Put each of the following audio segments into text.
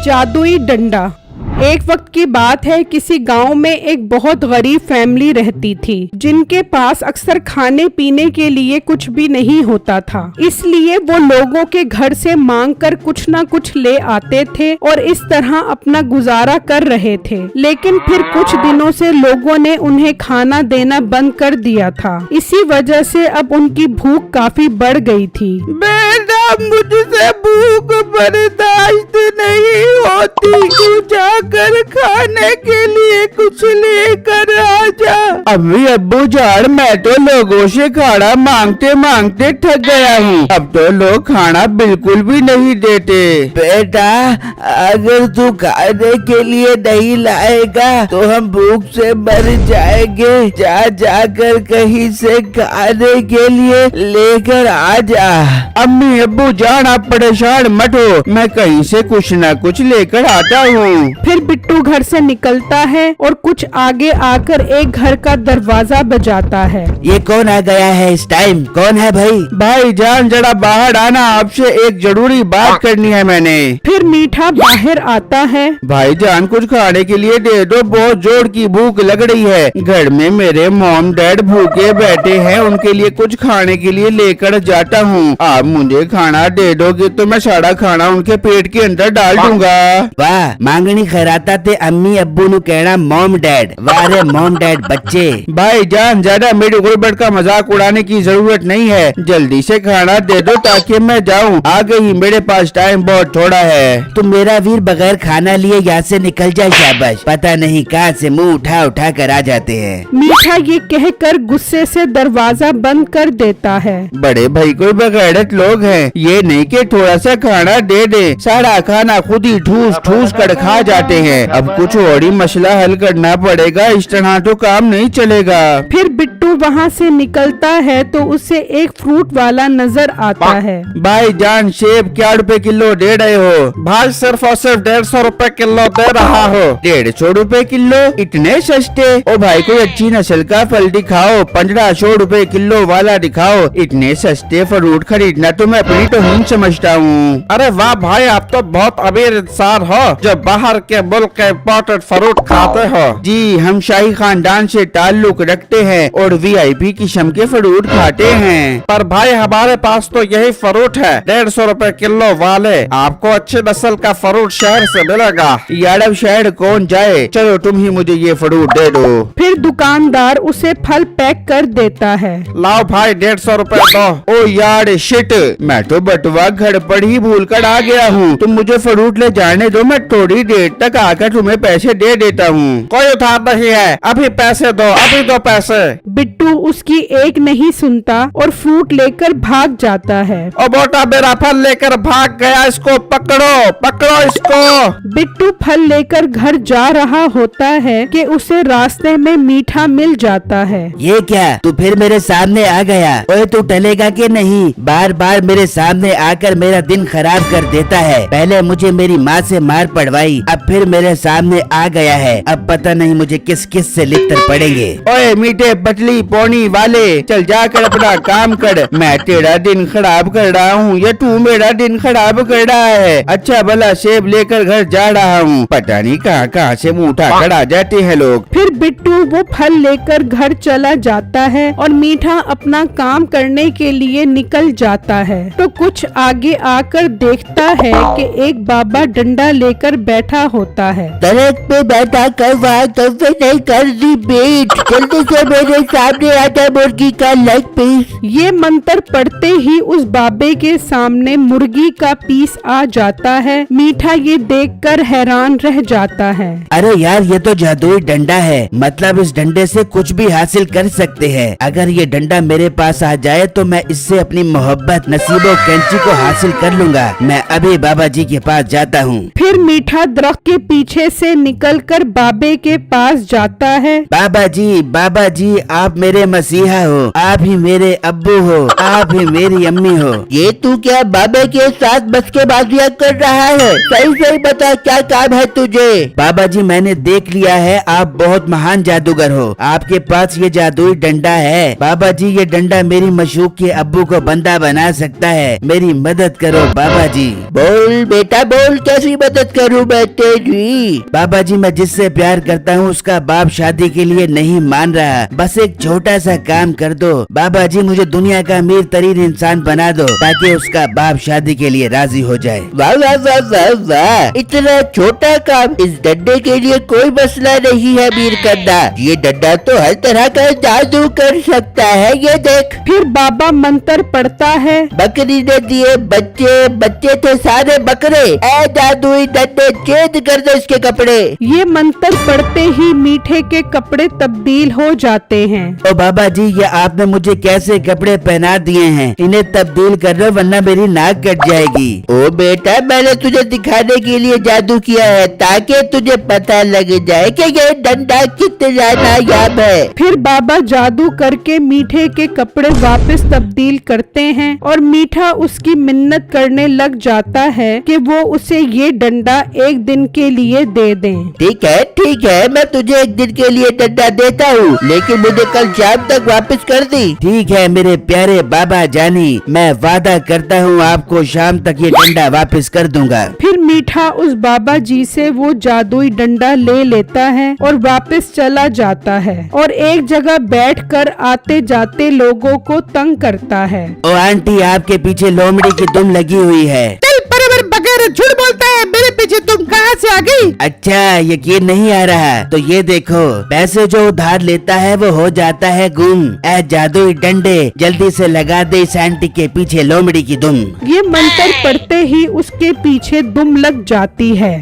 जादुई डंडा। एक वक्त की बात है, किसी गांव में एक बहुत गरीब फैमिली रहती थी जिनके पास अक्सर खाने पीने के लिए कुछ भी नहीं होता था। इसलिए वो लोगों के घर से मांग कर कुछ न कुछ ले आते थे और इस तरह अपना गुजारा कर रहे थे। लेकिन फिर कुछ दिनों से लोगों ने उन्हें खाना देना बंद कर दिया था। इसी वजह से अब उनकी भूख काफी बढ़ गई थी। बेटा, मुझसे भूख बर्दाश्त नहीं होती, तू जाकर खाने के लिए कुछ लेकर आ जा। अम्मी अब्बू जान, मैं तो लोगों से खाना मांगते मांगते थक गया हूँ। अब तो लोग खाना बिल्कुल भी नहीं देते। बेटा, अगर तू खाने के लिए नहीं लाएगा तो हम भूख से मर जाएंगे। जा जाकर कहीं से खाने के लिए लेकर आ जा। अम्मी अब्बू जान, आप परेशान मत हो, मैं कहीं से कुछ न कुछ लेकर आता हूँ। फिर बिट्टू घर से निकलता है और कुछ आगे आकर एक घर का दरवाजा बजाता है। ये कौन आ गया है इस टाइम? कौन है भाई? भाई जान, जरा बाहर आना, आपसे एक जरूरी बात करनी है मैंने। फिर मीठा बाहर आता है। भाई जान, कुछ खाने के लिए दे दो, बहुत जोर की भूख लग रही है। घर में मेरे मॉम डैड भूखे बैठे हैं, उनके लिए कुछ खाने के लिए लेकर जाता हूँ। आप मुझे खाना दे दोगे तो मैं सारा खाना उनके पेट के अंदर डाल दूंगा। वाह, मांगनी खैराता थे अम्मी अब्बू नु कहना मॉम डैड। वाह रे मॉम डैड बच्चे। भाई जान, ज्यादा मेरे गुर्बत का मजाक उड़ाने की जरूरत नहीं है, जल्दी से खाना दे दो ताकि मैं जाऊँ। आगे ही मेरे पास टाइम बहुत थोड़ा है। तुम मेरा वीर बगैर खाना लिए यहाँ से निकल जाए, शाबाश। पता नहीं कहाँ से मुंह उठा उठा कर आ जाते हैं। मीठा ये कहकर गुस्से से दरवाजा बंद कर देता है। बड़े भाई कोई बगैरत लोग हैं, ये नहीं कि थोड़ा सा खाना दे दे, सारा खाना खुद ही ठूस ठूस कर खा जाते हैं। अब कुछ और ही मसला हल करना पड़ेगा, इस तरह तो काम नहीं चलेगा। फिर बिट्टू वहाँ से निकलता है तो उसे एक फ्रूट वाला नजर आता है। भाई जान, सेब क्या रुपए किलो दे रहे हो? भाई सिर्फ और सिर्फ 150 रुपए किलो दे रहा हो। 150 रुपए किलो? इतने सस्ते? ओ भाई, कोई अच्छी नस्ल का फल दिखाओ, 1500 रुपए किलो वाला दिखाओ। इतने सस्ते फ्रूट खरीदना तो मैं अपनी तौहीन समझता हूँ। अरे वाह भाई, आप तो बहुत अमीर इंसान हो जो बाहर के मुल्क के इम्पोर्टेड फ्रूट खाते हो। जी, हम शाही खानदान से ताल्लुक रखते हैं और VIP किस्म के फ्रूट खाते हैं। पर भाई, हमारे पास तो यही फ्रूट है 150 रुपए किलो वाले। आपको अच्छी नस्ल का फ्रूट शहर से मिलेगा। यार अब शहर कौन जाए, चलो तुम ही मुझे ये फ्रूट दे दो। फिर दुकानदार उसे फल पैक कर देता है। लाओ भाई, 150 रुपए दो। ओ यार शिट, मैं तो बटुआ घर पर ही भूल कर आ गया हूँ। तुम मुझे फ्रूट ले जाने दो, मैं थोड़ी देर तक आकर तुम्हें पैसे दे देता हूँ। कोई उधार नहीं है, अभी पैसे दो, अभी दो पैसे। बिट्टू उसकी एक नहीं सुनता और फ्रूट लेकर भाग जाता है। ओ बेटा, मेरा फल लेकर भाग गया, इसको पकड़ो, पकड़ो इसको। बिट्टू फल लेकर घर जा रहा होता है कि उसे रास्ते में मीठा मिल जाता है। ये क्या, तू फिर मेरे सामने आ गया? ओए, तू टलेगा कि नहीं? बार बार मेरे सामने आकर मेरा दिन खराब कर देता है। पहले मुझे मेरी माँ से मार पड़वाई, अब फिर मेरे सामने आ गया है। अब पता नहीं मुझे किस किस से लिपट पड़ेंगे। ओए मीठे पतली पौनी वाले, चल जाकर अपना काम कर। मैं तेरा दिन खराब कर रहा हूँ या तू मेरा दिन खराब कर रहा है? अच्छा भला सेब लेकर घर जा रहा हूँ, पता नहीं कहाँ कहाँ से मुँह उठा कर आ जाते हैं लोग। फिर बिट्टू वो फल लेकर घर चला जाता है और मीठा अपना काम करने के लिए निकल जाता है। तो कुछ आगे आकर देखता है कि एक बाबा डंडा लेकर बैठा होता है। दरख्त पे बैठा कर वहाँ कभी नहीं कर दी बेट, जल्दी से मेरे सामने आता मुर्गी का लेग पीस। ये मंत्र पढ़ते ही उस बाबे के सामने मुर्गी का पीस आ जाता है। मीठा ये देखकर हैरान रह जाता है। अरे यार, ये तो जादुई डंडा है, मतलब इस डंडे से कुछ भी हासिल कर सकते हैं। अगर ये डंडा मेरे पास आ जाए तो मैं इससे अपनी मोहब्बत नसीबों कैंची को हासिल कर लूंगा। मैं अभी बाबा जी के पास जाता हूँ। फिर मीठा दरख्त के पीछे से निकलकर बाबे के पास जाता है। बाबा जी, आप मेरे मसीहा हो, आप ही मेरे अब्बू हो, आप ही मेरी अम्मी हो। ये तू क्या बाबा के साथ बचकेबाजियां कर रहा है? सही सही बता, क्या काम है तुझे? बाबा जी, मैंने देख लिया है आप बहुत महान जादूगर हो। आपके पास ये जादुई डंडा है। बाबा जी, ये डंडा मेरी मशूक के अब्बू को बंदा बना सकता है। मेरी मदद करो बाबा जी। बोल बेटा बोल, कैसी मदद करूं मैं तेरी? बाबा जी, मैं जिससे प्यार करता हूँ उसका बाप शादी के लिए नहीं मान रहा। बस एक छोटा सा काम कर दो बाबा जी, मुझे दुनिया का अमीर तरीन इंसान बना दो ताकि उसका बाप शादी के लिए राजी हो जाए। वाह वाह वाह वाह वाह, इतना छोटा काम? इस डंडे के लिए कोई मसला नहीं है मीर करना। ये डंडा तो हर तरह का जादू कर सकता है, ये देख। फिर बाबा मंत्र पढ़ता है। बकरी ने दिए बच्चे, बच्चे थे सारे बकरे। ऐ जादुई डंडे, छेद कर दो इसके कपड़े। ये मंत्र पढ़ते ही मीठे के कपड़े तब्दील हो जाते हैं। ओ बाबा जी, ये आपने मुझे कैसे कपड़े पहना दिए हैं? इन्हें तब्दील कर दो वरना मेरी नाक कट जाएगी। ओ बेटा, मैंने तुझे दिखाने के लिए जादू किया है ताकि तुझे पता लग जाए कि ये डंडा कितना नायाब है। फिर बाबा जादू करके मीठे के कपड़े वापस तब्दील करते हैं और मीठा उसकी मिन्नत करने लग जाता है कि वो उसे ये डंडा एक दिन के लिए दे दें। ठीक है, मैं तुझे एक दिन के लिए डंडा देता हूँ, लेकिन मुझे कल शाम तक वापस कर दी। ठीक है मेरे प्यारे बाबा जानी, मैं वादा करता हूँ आपको शाम तक ये डंडा वापस कर दूंगा। फिर मीठा उस बाबा जी से वो जादुई डंडा ले लेता है और वापस चला जाता है और एक जगह बैठकर आते जाते लोगों को तंग करता है। ओ आंटी, आपके पीछे लोमड़ी की दुम लगी हुई है। बगैर झूठ बोलता है, मेरे पीछे तुम कहाँ से आ गई? अच्छा, यकीन नहीं आ रहा तो ये देखो, पैसे जो उधार लेता है वो हो जाता है गुम। ऐ जादुई डंडे, जल्दी से लगा दे इस आंटी के पीछे लोमड़ी की दुम। ये मंत्र पढ़ते ही उसके पीछे दुम लग जाती है।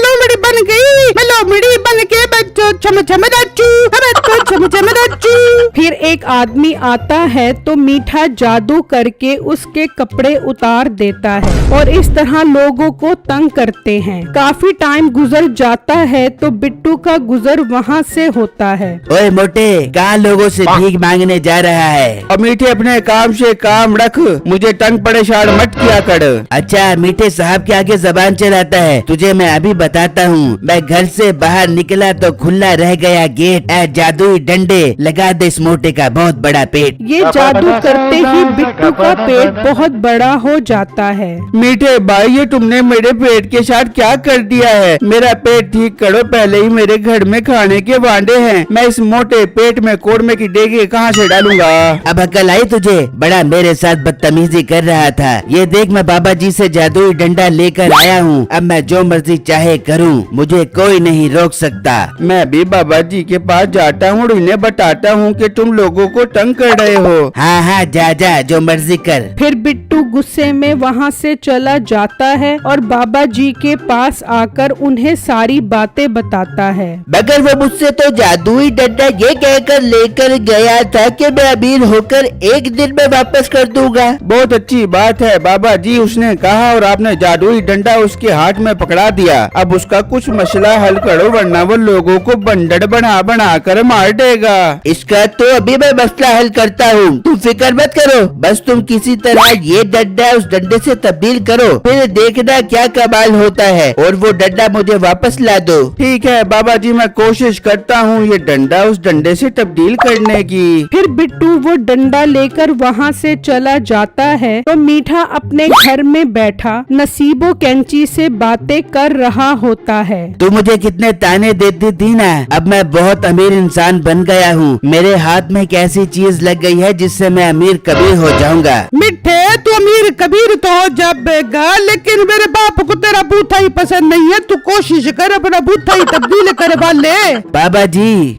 लोमड़ी बन गई, मैं लोमड़ी बन के बच्चों छम छम नाचू, बच्चों छम छम नाचू। फिर एक आदमी आता है तो मीठा जादू करके उसके कपड़े उतार देता है और इस तरह लोगों को तंग करते हैं। काफी टाइम गुजर जाता है तो बिट्टू का गुजर वहाँ से होता है। ओए मोटे, कहाँ लोगों से भीख मांगने जा रहा है? और मीठे, अपने काम से काम रख, मुझे तंग परेशान मत किया कर। अच्छा, मीठे साहब के आगे जबान चलाता है। तुझे मैं अभी बताता हूँ। मैं घर से बाहर निकला तो खुला रह गया गेट। ऐ जादुई डंडे, लगा दे इस मोटे का बहुत बड़ा पेट। ये जादू करते ही बिट्टू का पेट बहुत बड़ा हो जाता है। मीठे भाई, ये तुमने मेरे पेट के साथ क्या कर दिया है? मेरा पेट ठीक करो, पहले ही मेरे घर में खाने के वांडे हैं। मैं इस मोटे पेट में कोड़मे की डेगे कहाँ से डालूंगा? अब अकल आई तुझे? बड़ा मेरे साथ बदतमीजी कर रहा था। ये देख, मैं बाबा जी से जादुई डंडा लेकर आया हूँ। अब मैं जो मर्जी चाहे करूँ, मुझे कोई नहीं रोक सकता। मैं भी बाबा जी के पास जाता हूँ और इन्हें बताता हूँ कि तुम लोगों को तंग कर रहे हो। हाँ हाँ, जा जा, जो मर्जी कर। फिर बिट्टू गुस्से में वहाँ से चला जाता है और बाबा जी के पास आकर उन्हें सारी बातें बताता है। मगर वो मुझसे तो जादुई डंडा ये कहकर लेकर गया था कि मैं अमीर होकर एक दिन में वापस कर दूंगा। बहुत अच्छी बात है बाबा जी, उसने कहा और आपने जादुई डंडा उसके हाथ में पकड़ा दिया। अब उसका कुछ मसला हल करो वरना वो लोगों को बंडर बना बना कर मार देगा। इसका तो अभी मैं मसला हल करता हूँ, तुम फिक्र मत करो। बस तुम किसी तरह ये डंडा उस डंडे से तब्दील करो, फिर देखना क्या कमाल होता है और वो डंडा मुझे वापस ला दो। ठीक है बाबा जी, मैं कोशिश करता हूँ ये डंडा उस डंडे से तब्दील करने की। फिर बिट्टू वो डंडा लेकर वहाँ से चला जाता है तो मीठा अपने घर में बैठा नसीबो कैंची से बातें कर रहा होता है। तू मुझे कितने ताने देती थी ना, अब मैं बहुत अमीर इंसान बन गया हूँ। मेरे हाथ में एक ऐसी चीज लग गई है जिससे मैं अमीर कबीर हो जाऊंगा। मिठे, तू अमीर कबीर तो हो जाएगा, लेकिन मेरे बाप को तेरा बूथा ही पसंद नहीं है। तू कोशिश कर अपना बूथा ही तब्दील करवा ले। बाबा जी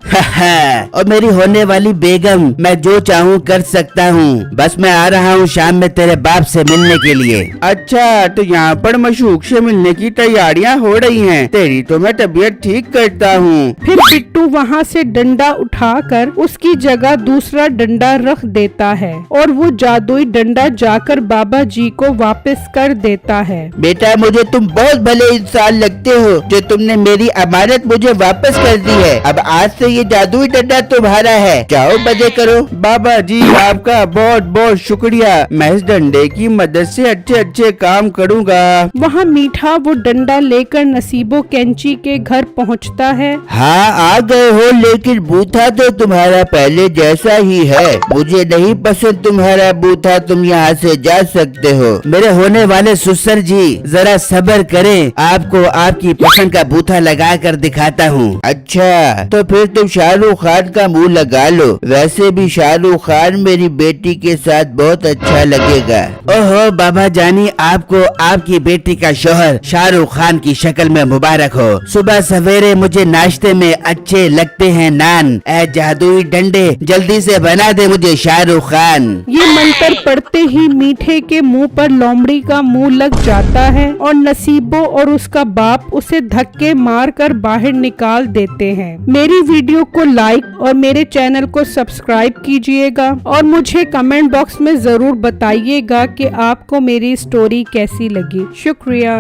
और मेरी होने वाली बेगम, मैं जो चाहूँ कर सकता हूँ। बस मैं आ रहा हूँ शाम में तेरे बाप से मिलने के लिए। अच्छा, तो यहाँ पर मशूक से मिलने की तैयारियाँ हो रही हैं। तेरी तो मैं तबीयत ठीक करता हूँ। फिर बिट्टू वहाँ से डंडा उठाकर उसकी जगह दूसरा डंडा रख देता है और वो जादुई डंडा जाकर बाबा जी को वापस कर देता है। बेटा मुझे तुम बहुत भले इंसान लगते हो जो तुमने मेरी अमानत मुझे वापस कर दी है। अब आज से ये जादुई डंडा तुम्हारा है, जाओ मजे करो। बाबा जी आपका बहुत बहुत शुक्रिया, मैं इस डंडे की मदद से अच्छे अच्छे काम करूँगा। वहाँ मीठा वो डंडा लेकर नसीबो कैंची के घर पहुँचता है। हाँ आ गए हो, लेकिन बूथा तो तुम्हारा पहले जैसा ही है। मुझे नहीं पसंद तुम्हारा बूथा, तुम यहाँ से जा सकते हो। मेरे होने वाले ससुर जी जरा सब्र करें, आपको आपकी पसंद का बूथा लगा कर दिखाता हूँ। अच्छा तो फिर तुम शाहरुख खान का मुंह लगा लो, वैसे भी शाहरुख खान मेरी बेटी के साथ बहुत अच्छा लगेगा। ओहो बाबा जानी, आपको आपकी बेटी का शौहर शाहरुख खान की शक्ल में मुबारक हो। सुबह सवेरे मुझे नाश्ते में अच्छे लगते हैं नान। ऐ जादुई डंडे जल्दी से बना दे मुझे शाहरुख खान। ये मंत्र पढ़ते ही मीठे के मुंह पर लोमड़ी का मुंह लग जाता है और नसीबो और उसका बाप उसे धक्के मार कर बाहर निकाल देते हैं। मेरी वीडियो को लाइक और मेरे चैनल को सब्सक्राइब कीजिएगा और मुझे कमेंट बॉक्स में जरूर बताइएगा कि आपको मेरी स्टोरी कैसी लगी। शुक्रिया।